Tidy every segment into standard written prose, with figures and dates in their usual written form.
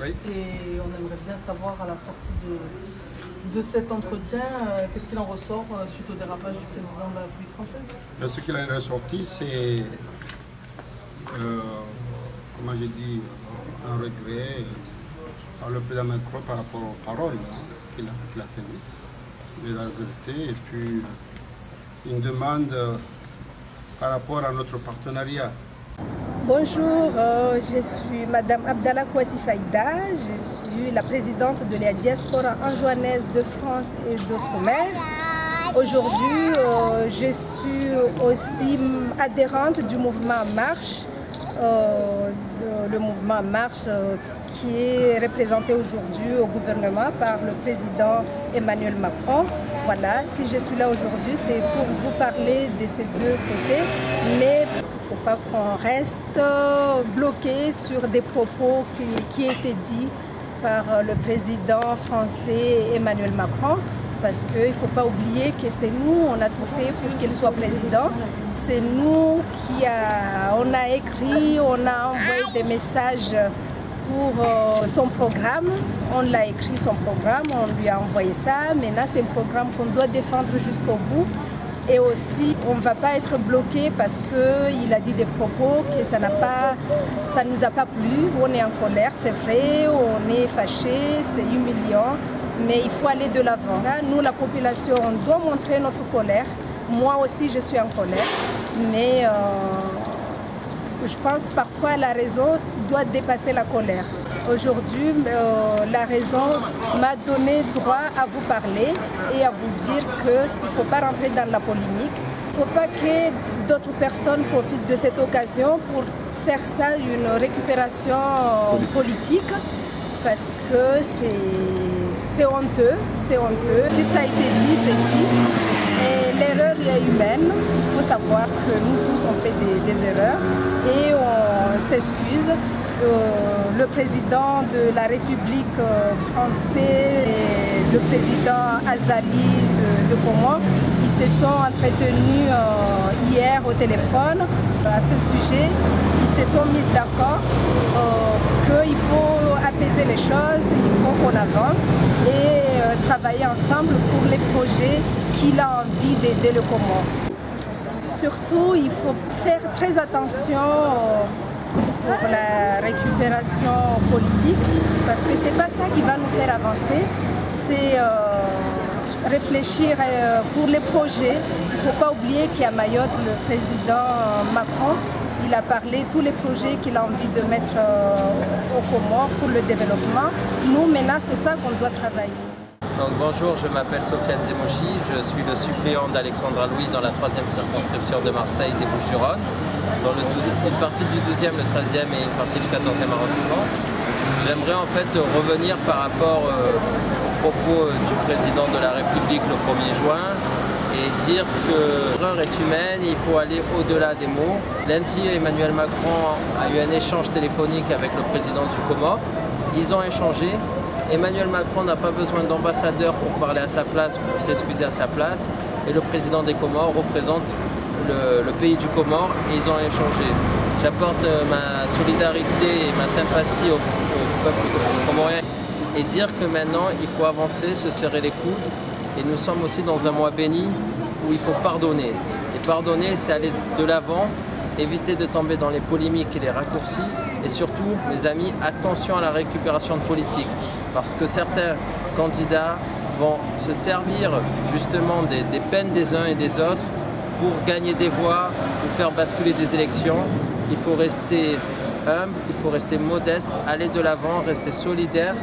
Oui. Et on aimerait bien savoir à la sortie de cet entretien, qu'est-ce qu'il en ressort suite au dérapage du président de la République française? Ce qu'il en est ressorti, c'est, comment j'ai dit, un regret par le président Macron par rapport aux paroles qu'il a tenues. Il a regretté et puis une demande par rapport à notre partenariat. Bonjour, je suis Madame Abdallah Kouati Faïda, je suis la présidente de la diaspora anjouanaise de France et d'outre-mer. Aujourd'hui, je suis aussi adhérente du mouvement Marche, le mouvement Marche qui est représenté aujourd'hui au gouvernement par le président Emmanuel Macron. Voilà, si je suis là aujourd'hui, c'est pour vous parler de ces deux côtés, mais il ne faut pas qu'on reste bloqué sur des propos qui étaient dits par le président français Emmanuel Macron, parce qu'il ne faut pas oublier que c'est nous, on a tout fait pour qu'il soit président. C'est nous on a écrit, on a envoyé des messages pour son programme. On l'a écrit son programme, on lui a envoyé ça. Maintenant, c'est un programme qu'on doit défendre jusqu'au bout. Et aussi, on ne va pas être bloqué parce qu'il a dit des propos que ça ne nous a pas plu. On est en colère, c'est vrai, on est fâché, c'est humiliant. Mais il faut aller de l'avant. Nous, la population, on doit montrer notre colère. Moi aussi, je suis en colère. Mais je pense parfois la raison doit dépasser la colère. Aujourd'hui, la raison m'a donné droit à vous parler et à vous dire qu'il ne faut pas rentrer dans la polémique. Il ne faut pas que d'autres personnes profitent de cette occasion pour faire ça une récupération politique. Parce que c'est honteux, c'est honteux. Si ça a été dit, c'est dit. Et l'erreur est humaine. Il faut savoir que nous tous, on fait des erreurs et on s'excuse. Le président de la République française et le président Azali de Comores, ils se sont entretenus hier au téléphone à ce sujet. Ils se sont mis d'accord qu'il faut apaiser les choses, il faut qu'on avance et travailler ensemble pour les projets qu'il a envie d'aider le Comores. Surtout, il faut faire très attention pour la récupération politique, parce que ce n'est pas ça qui va nous faire avancer, c'est réfléchir pour les projets. Il ne faut pas oublier qu'à Mayotte, le président Macron, il a parlé de tous les projets qu'il a envie de mettre au Comores pour le développement. Nous, maintenant, c'est ça qu'on doit travailler. Donc, bonjour, je m'appelle Sofiane Zemouchi, je suis le suppléant d'Alexandra Louis dans la 3e circonscription de Marseille des Bouches-du-Rhône, dans une partie du 12e, le 13e et une partie du 14e arrondissement. J'aimerais en fait revenir par rapport aux propos du président de la République le 1er juin et dire que l'erreur est humaine, il faut aller au-delà des mots. Lundi, Emmanuel Macron a eu un échange téléphonique avec le président du Comores. Ils ont échangé. Emmanuel Macron n'a pas besoin d'ambassadeur pour parler à sa place, pour s'excuser à sa place. Et le président des Comores représente le pays du Comores et ils ont échangé. J'apporte ma solidarité et ma sympathie au peuple comorien et dire que maintenant il faut avancer, se serrer les coudes. Et nous sommes aussi dans un mois béni où il faut pardonner. Et pardonner, c'est aller de l'avant, éviter de tomber dans les polémiques et les raccourcis. Et surtout, mes amis, attention à la récupération de politique. Parce que certains candidats vont se servir justement des peines des uns et des autres pour gagner des voix, pour faire basculer des élections. Il faut rester humble, il faut rester modeste, aller de l'avant, rester solidaire.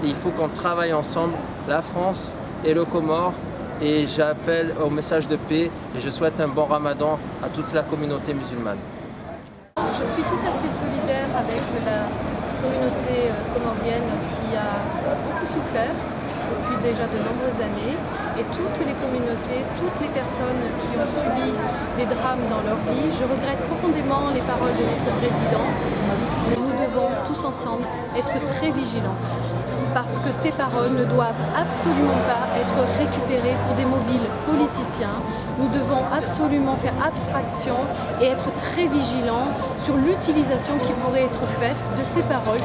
Et il faut qu'on travaille ensemble, la France et le Comores, et j'appelle au message de paix et je souhaite un bon ramadan à toute la communauté musulmane. Je suis tout à fait solidaire avec la communauté comorienne qui a beaucoup souffert depuis déjà de nombreuses années et toutes les communautés, toutes les personnes qui ont subi des drames dans leur vie. Je regrette profondément les paroles de notre président. Nous devons tous ensemble être très vigilants parce que ces paroles ne doivent absolument pas être récupérées pour des mobiles politiciens nous devons absolument faire abstraction et être très vigilants sur l'utilisation qui pourrait être faite de ces paroles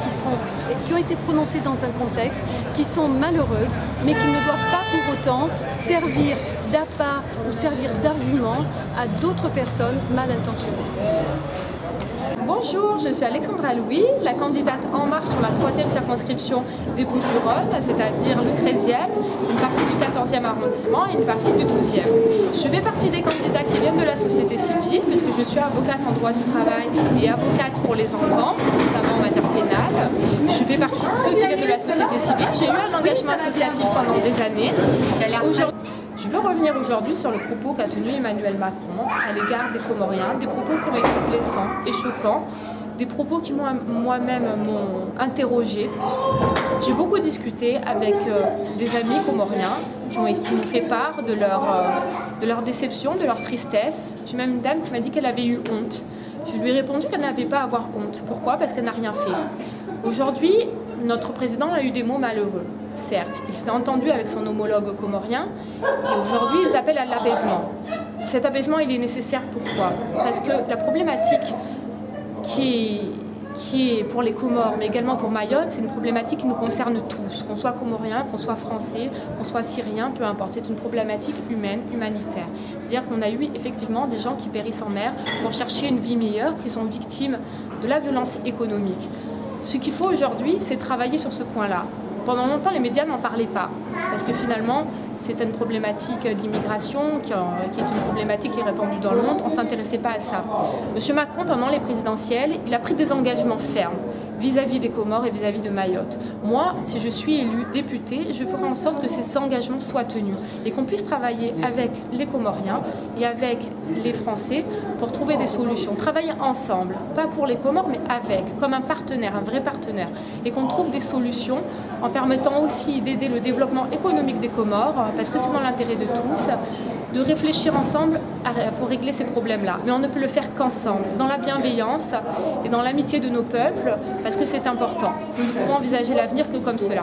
qui ont été prononcées dans un contexte, qui sont malheureuses, mais qui ne doivent pas pour autant servir d'appât ou servir d'argument à d'autres personnes mal intentionnées. Bonjour, je suis Alexandra Louis, la candidate En Marche sur la 3e circonscription des Bouches-du-Rhône, c'est-à-dire le 13e, une partie du 14e arrondissement et une partie du 12e. Je fais partie des candidats qui viennent de la société civile, puisque je suis avocate en droit du travail et avocate pour les enfants, notamment en matière pénale. Je fais partie de ceux qui viennent de la société civile. J'ai eu un engagement associatif pendant des années. Je veux revenir aujourd'hui sur le propos qu'a tenu Emmanuel Macron à l'égard des Comoriens, des propos qui ont été blessants et choquants, des propos qui moi-même m'ont interrogée. J'ai beaucoup discuté avec des amis comoriens qui m'ont fait part de leur déception, de leur tristesse. J'ai même une dame qui m'a dit qu'elle avait eu honte. Je lui ai répondu qu'elle n'avait pas à avoir honte. Pourquoi? Parce qu'elle n'a rien fait. Aujourd'hui, notre président a eu des mots malheureux. Certes, il s'est entendu avec son homologue comorien et aujourd'hui, ils appellent à l'apaisement. Cet apaisement, il est nécessaire. Pourquoi? Parce que la problématique qui est pour les Comores, mais également pour Mayotte, c'est une problématique qui nous concerne tous, qu'on soit comorien, qu'on soit français, qu'on soit syrien, peu importe. C'est une problématique humaine, humanitaire. C'est-à-dire qu'on a eu effectivement des gens qui périssent en mer pour chercher une vie meilleure, qui sont victimes de la violence économique. Ce qu'il faut aujourd'hui, c'est travailler sur ce point-là. Pendant longtemps, les médias n'en parlaient pas, parce que finalement, c'est une problématique d'immigration qui est une problématique qui est répandue dans le monde. On ne s'intéressait pas à ça. M. Macron, pendant les présidentielles, il a pris des engagements fermes vis-à-vis des Comores et vis-à-vis de Mayotte. Moi, si je suis élue députée, je ferai en sorte que ces engagements soient tenus et qu'on puisse travailler avec les Comoriens et avec les Français pour trouver des solutions. Travailler ensemble, pas pour les Comores, mais avec, comme un partenaire, un vrai partenaire. Et qu'on trouve des solutions en permettant aussi d'aider le développement économique des Comores, parce que c'est dans l'intérêt de tous, de réfléchir ensemble pour régler ces problèmes-là. Mais on ne peut le faire qu'ensemble, dans la bienveillance et dans l'amitié de nos peuples, parce que c'est important. Nous ne pourrons envisager l'avenir que comme cela.